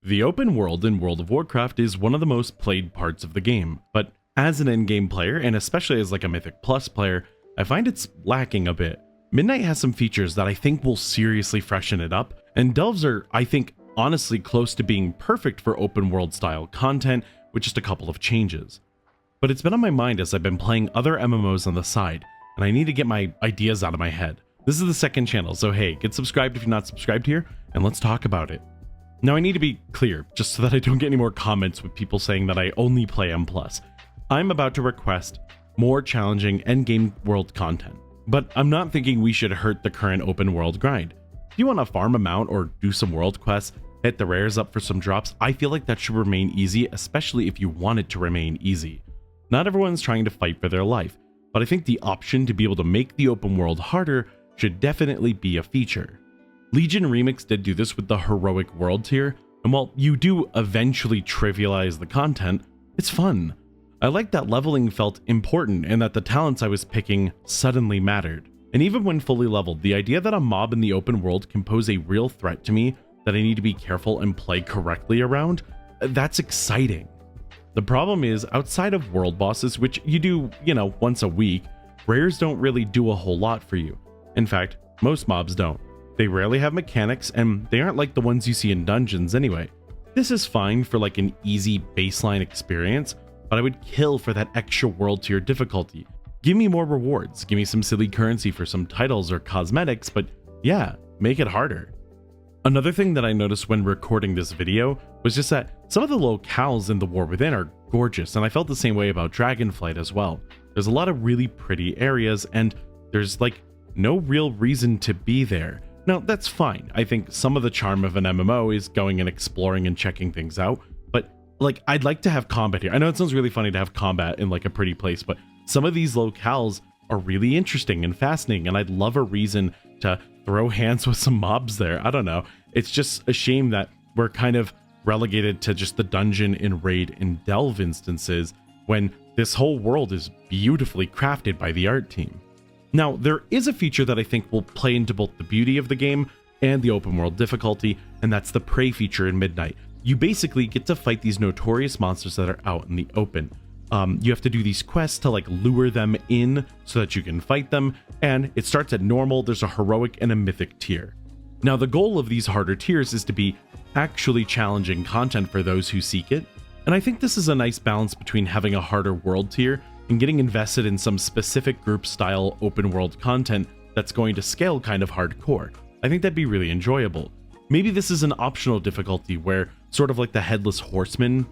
The open world in World of Warcraft is one of the most played parts of the game, but as an endgame player, and especially as like a Mythic Plus player, I find it's lacking a bit. Midnight has some features that I think will seriously freshen it up, and Delves are, I think, honestly close to being perfect for open world style content with just a couple of changes. But it's been on my mind as I've been playing other MMOs on the side, and I need to get my ideas out of my head. This is the second channel, so hey, get subscribed if you're not subscribed here, and let's talk about it. Now I need to be clear, just so that I don't get any more comments with people saying that I only play M+. I'm about to request more challenging endgame world content, but I'm not thinking we should hurt the current open world grind. If you want to farm a mount or do some world quests, hit the rares up for some drops, I feel like that should remain easy, especially if you want it to remain easy. Not everyone's trying to fight for their life, but I think the option to be able to make the open world harder should definitely be a feature. Legion Remix did do this with the heroic world tier, and while you do eventually trivialize the content, it's fun. I like that leveling felt important and that the talents I was picking suddenly mattered. And even when fully leveled, the idea that a mob in the open world can pose a real threat to me that I need to be careful and play correctly around, that's exciting. The problem is, outside of world bosses, which you do, once a week, rares don't really do a whole lot for you. In fact, most mobs don't. They rarely have mechanics, and they aren't like the ones you see in dungeons anyway. This is fine for like an easy baseline experience, but I would kill for that extra world tier difficulty. Give me more rewards, give me some silly currency for some titles or cosmetics, but yeah, make it harder. Another thing that I noticed when recording this video was just that some of the locales in the War Within are gorgeous, and I felt the same way about Dragonflight as well. There's a lot of really pretty areas, and there's like no real reason to be there. Now, that's fine. I think some of the charm of an MMO is going and exploring and checking things out, but like, I'd like to have combat here. I know it sounds really funny to have combat in like a pretty place, but some of these locales are really interesting and fascinating, and I'd love a reason to throw hands with some mobs there. I don't know. It's just a shame that we're kind of relegated to just the dungeon and raid and delve instances when this whole world is beautifully crafted by the art team. Now, there is a feature that I think will play into both the beauty of the game and the open world difficulty, and that's the prey feature in Midnight. You basically get to fight these notorious monsters that are out in the open. You have to do these quests to like lure them in so that you can fight them, and it starts at normal, there's a heroic and a mythic tier. Now, the goal of these harder tiers is to be actually challenging content for those who seek it, and I think this is a nice balance between having a harder world tier and getting invested in some specific group style open world content that's going to scale kind of hardcore. I think that'd be really enjoyable. Maybe this is an optional difficulty where, sort of like the Headless Horseman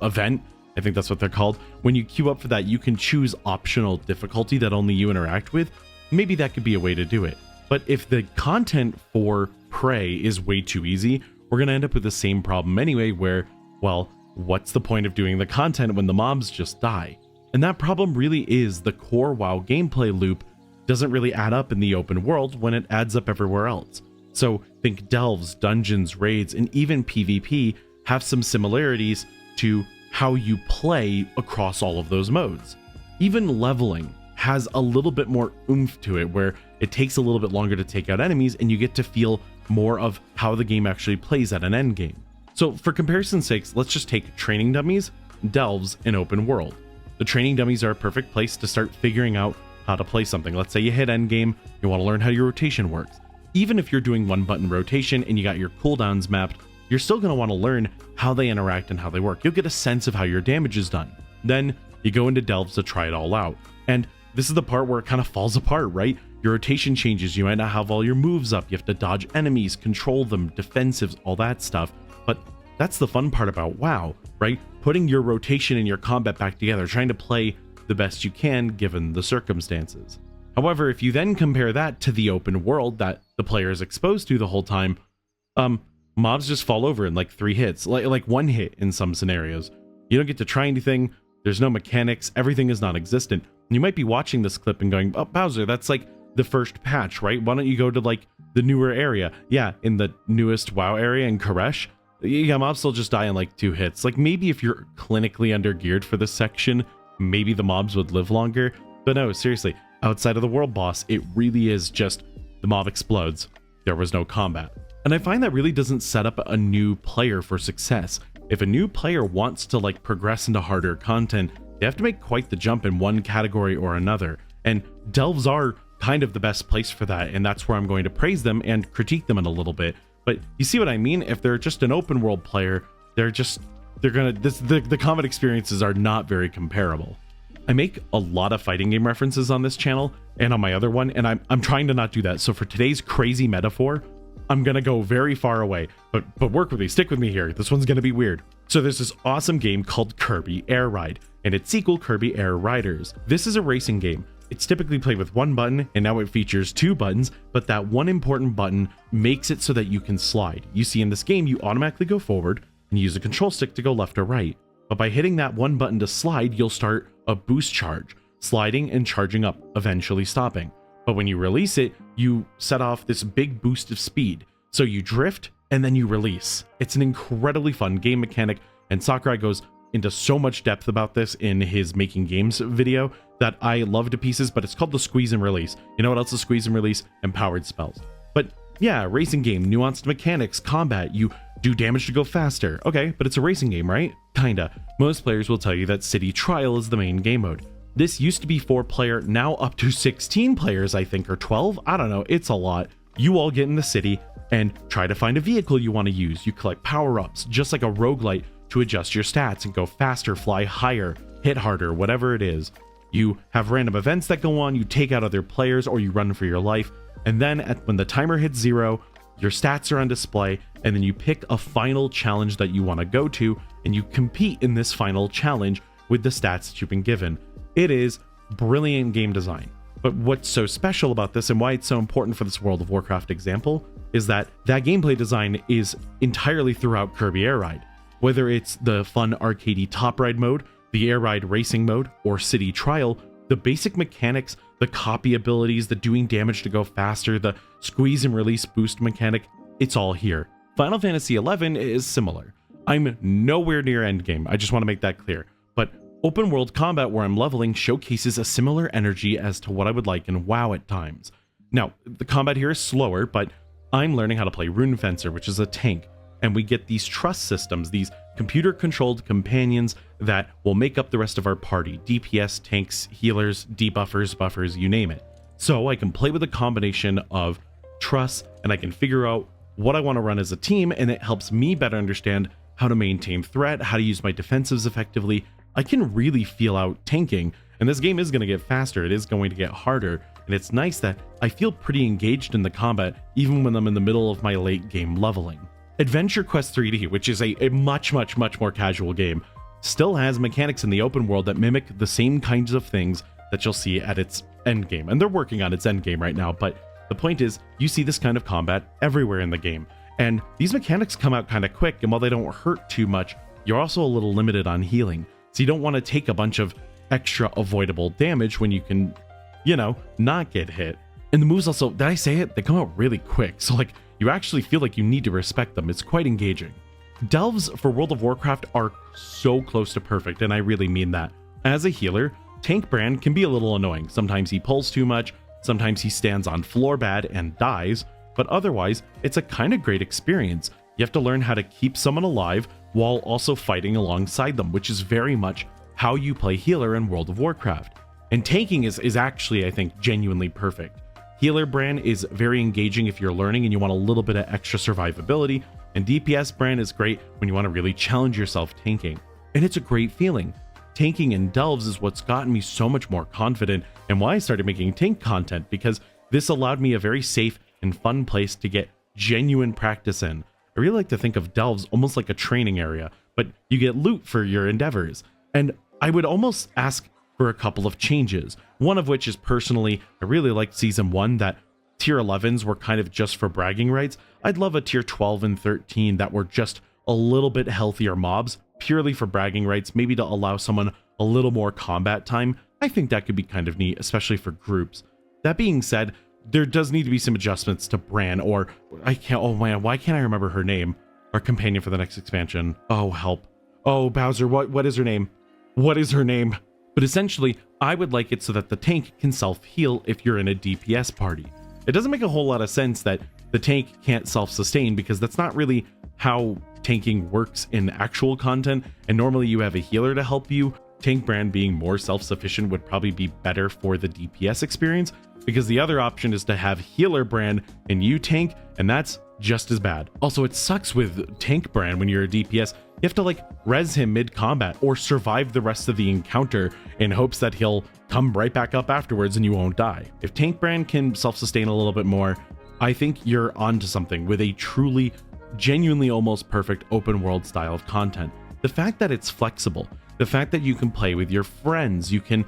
event, I think that's what they're called, when you queue up for that, you can choose optional difficulty that only you interact with. Maybe that could be a way to do it. But if the content for Prey is way too easy, we're going to end up with the same problem anyway where, well, what's the point of doing the content when the mobs just die? And that problem really is the core WoW gameplay loop doesn't really add up in the open world when it adds up everywhere else. So think delves, dungeons, raids, and even PvP have some similarities to how you play across all of those modes. Even leveling has a little bit more oomph to it where it takes a little bit longer to take out enemies and you get to feel more of how the game actually plays at an endgame. So for comparison's sakes, let's just take training dummies, delves, and open world. The training dummies are a perfect place to start figuring out how to play something. Let's say you hit endgame, you want to learn how your rotation works. Even if you're doing one button rotation and you got your cooldowns mapped, you're still going to want to learn how they interact and how they work. You'll get a sense of how your damage is done. Then you go into delves to try it all out. And this is the part where it kind of falls apart, right? Your rotation changes, you might not have all your moves up, you have to dodge enemies, control them, defensives, all that stuff. But that's the fun part about WoW, right? Putting your rotation and your combat back together, trying to play the best you can given the circumstances. However, if you then compare that to the open world that the player is exposed to the whole time, mobs just fall over in like 3 hits, like 1 hit in some scenarios. You don't get to try anything, there's no mechanics, everything is non-existent. You might be watching this clip and going, oh, Bowser, that's like the first patch, right? Why don't you go to like the newer area? Yeah, in the newest WoW area in Koresh, yeah, mobs still just die in like 2 hits. Like maybe if you're clinically undergeared for this section, maybe the mobs would live longer. But no, seriously, outside of the world boss, it really is just the mob explodes. There was no combat. And I find that really doesn't set up a new player for success. If a new player wants to like progress into harder content, they have to make quite the jump in one category or another. And delves are kind of the best place for that, and that's where I'm going to praise them and critique them in a little bit. But you see what I mean? If they're just an open world player, the combat experiences are not very comparable. I make a lot of fighting game references on this channel and on my other one, and I'm trying to not do that. So for today's crazy metaphor, I'm gonna go very far away, but work with me, stick with me here. This one's gonna be weird. So there's this awesome game called Kirby Air Ride, and its sequel, Kirby Air Riders. This is a racing game. It's typically played with one button, and now it features two buttons, but that one important button makes it so that you can slide. You see in this game, you automatically go forward and use a control stick to go left or right. But by hitting that one button to slide, you'll start a boost charge, sliding and charging up, eventually stopping. But when you release it, you set off this big boost of speed. So you drift and then you release. It's an incredibly fun game mechanic, and Sakurai goes into so much depth about this in his Making Games video that I love to pieces, but it's called the squeeze and release. You know what else is squeeze and release? Empowered spells. But yeah, racing game, nuanced mechanics, combat, you do damage to go faster. Okay, but it's a racing game, right? Kinda. Most players will tell you that City Trial is the main game mode. This used to be 4-player, now up to 16 players, I think, or 12. I don't know, it's a lot. You all get in the city and try to find a vehicle you want to use. You collect power-ups, just like a roguelite, to adjust your stats and go faster, fly higher, hit harder, whatever it is. You have random events that go on, you take out other players, or you run for your life, and then when the timer hits 0, your stats are on display, and then you pick a final challenge that you want to go to, and you compete in this final challenge with the stats that you've been given. It is brilliant game design. But what's so special about this and why it's so important for this World of Warcraft example is that gameplay design is entirely throughout Kirby Air Ride. Whether it's the fun arcadey top ride mode, the air ride racing mode, or City Trial, the basic mechanics, the copy abilities, the doing damage to go faster, the squeeze and release boost mechanic, it's all here. Final Fantasy XI is similar. I'm nowhere near endgame, I just want to make that clear. But open world combat where I'm leveling showcases a similar energy as to what I would like in WoW at times. Now, the combat here is slower, but I'm learning how to play Rune Fencer, which is a tank, and we get these trust systems, these computer-controlled companions that will make up the rest of our party. DPS, tanks, healers, debuffers, buffers, you name it. So I can play with a combination of trust, and I can figure out what I want to run as a team, and it helps me better understand how to maintain threat, how to use my defensives effectively. I can really feel out tanking, and this game is going to get faster, it is going to get harder, and it's nice that I feel pretty engaged in the combat even when I'm in the middle of my late game leveling. Adventure Quest 3D, which is a much more casual game, still has mechanics in the open world that mimic the same kinds of things that you'll see at its endgame, and they're working on its endgame right now, but the point is, you see this kind of combat everywhere in the game, and these mechanics come out kind of quick, and while they don't hurt too much, you're also a little limited on healing, so you don't want to take a bunch of extra avoidable damage when you can, you know, not get hit. And the moves also, did I say it? They come out really quick, so like, you actually feel like you need to respect them. It's quite engaging. Delves for World of Warcraft are so close to perfect, and I really mean that. As a healer, Tank Brand can be a little annoying. Sometimes he pulls too much, sometimes he stands on floor bad and dies, but otherwise, it's a kind of great experience. You have to learn how to keep someone alive while also fighting alongside them, which is very much how you play healer in World of Warcraft. And tanking is actually, I think, genuinely perfect. Healer Brand is very engaging if you're learning and you want a little bit of extra survivability, and DPS Brand is great when you want to really challenge yourself tanking. And it's a great feeling. Tanking in Delves is what's gotten me so much more confident and why I started making tank content, because this allowed me a very safe and fun place to get genuine practice in. I really like to think of Delves almost like a training area, but you get loot for your endeavors. And I would almost ask for a couple of changes, one of which is personally, I really liked Season 1 that tier 11s were kind of just for bragging rights. I'd love a tier 12 and 13 that were just a little bit healthier mobs, purely for bragging rights, maybe to allow someone a little more combat time. I think that could be kind of neat, especially for groups. That being said, there does need to be some adjustments to Bran, or oh man, why can't I remember her name? Our companion for the next expansion. Oh, help. Oh, Bowser, what is her name? What is her name? But essentially, I would like it so that the tank can self-heal if you're in a DPS party. It doesn't make a whole lot of sense that the tank can't self-sustain because that's not really how tanking works in actual content, and normally you have a healer to help you. Tank Brand being more self-sufficient would probably be better for the DPS experience, because the other option is to have healer Brand and you tank, and that's just as bad. Also, it sucks with Tank Brand when you're a DPS. You have to like res him mid-combat or survive the rest of the encounter in hopes that he'll come right back up afterwards and you won't die. If Tank Brand can self-sustain a little bit more, I think you're onto something with a truly, genuinely almost perfect open world style of content. The fact that it's flexible, the fact that you can play with your friends, you can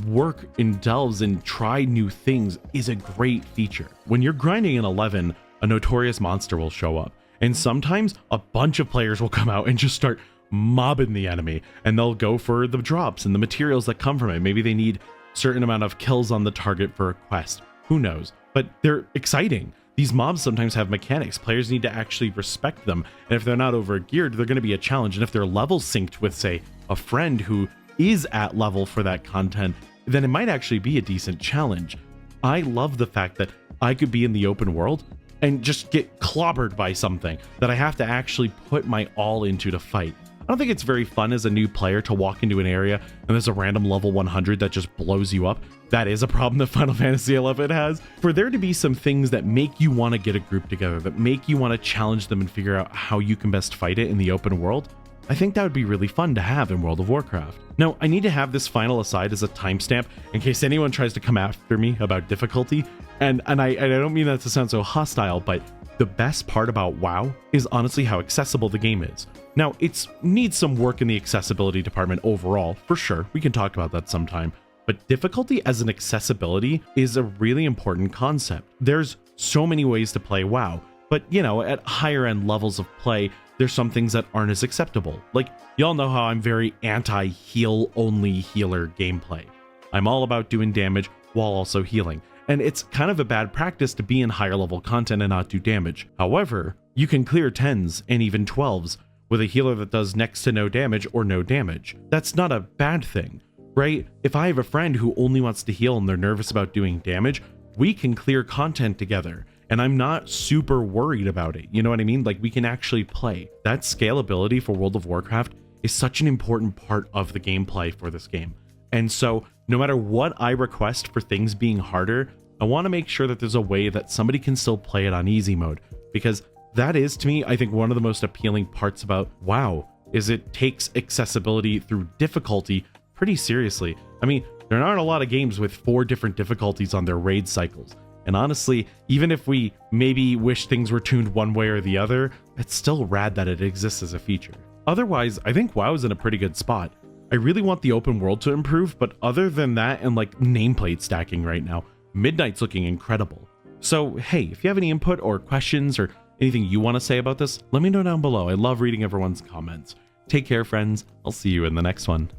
work in delves and try new things is a great feature. When you're grinding in 11, a notorious monster will show up, and sometimes a bunch of players will come out and just start mobbing the enemy, and they'll go for the drops and the materials that come from it. Maybe they need a certain amount of kills on the target for a quest, who knows, but they're exciting. These mobs sometimes have mechanics. Players need to actually respect them, and if they're not over geared, they're going to be a challenge. And if they're level synced with, say, a friend who is at level for that content, then it might actually be a decent challenge. I love the fact that I could be in the open world and just get clobbered by something that I have to actually put my all into to fight. I don't think it's very fun as a new player to walk into an area and there's a random level 100 that just blows you up. That is a problem that Final Fantasy XI has. For there to be some things that make you want to get a group together, that make you want to challenge them and figure out how you can best fight it in the open world, I think that would be really fun to have in World of Warcraft. Now, I need to have this final aside as a timestamp in case anyone tries to come after me about difficulty. And I don't mean that to sound so hostile, but the best part about WoW is honestly how accessible the game is. Now, it needs some work in the accessibility department overall, for sure. We can talk about that sometime. But difficulty as an accessibility is a really important concept. There's so many ways to play WoW, but you know, at higher end levels of play, there's some things that aren't as acceptable. Like, y'all know how I'm very anti-heal only healer gameplay. I'm all about doing damage while also healing. And it's kind of a bad practice to be in higher level content and not do damage. However, you can clear 10s and even 12s with a healer that does next to no damage or no damage. That's not a bad thing, right? If I have a friend who only wants to heal and they're nervous about doing damage, we can clear content together. And I'm not super worried about it. You know what I mean? Like, we can actually play. That scalability for World of Warcraft is such an important part of the gameplay for this game. And so no matter what I request for things being harder, I want to make sure that there's a way that somebody can still play it on easy mode, because that is, to me, I think one of the most appealing parts about WoW is it takes accessibility through difficulty pretty seriously. I mean, there aren't a lot of games with 4 different difficulties on their raid cycles. And honestly, even if we maybe wish things were tuned one way or the other, it's still rad that it exists as a feature. Otherwise, I think WoW is in a pretty good spot. I really want the open world to improve, but other than that and like nameplate stacking right now, Midnight's looking incredible. So hey, if you have any input or questions or anything you want to say about this, let me know down below. I love reading everyone's comments. Take care, friends. I'll see you in the next one.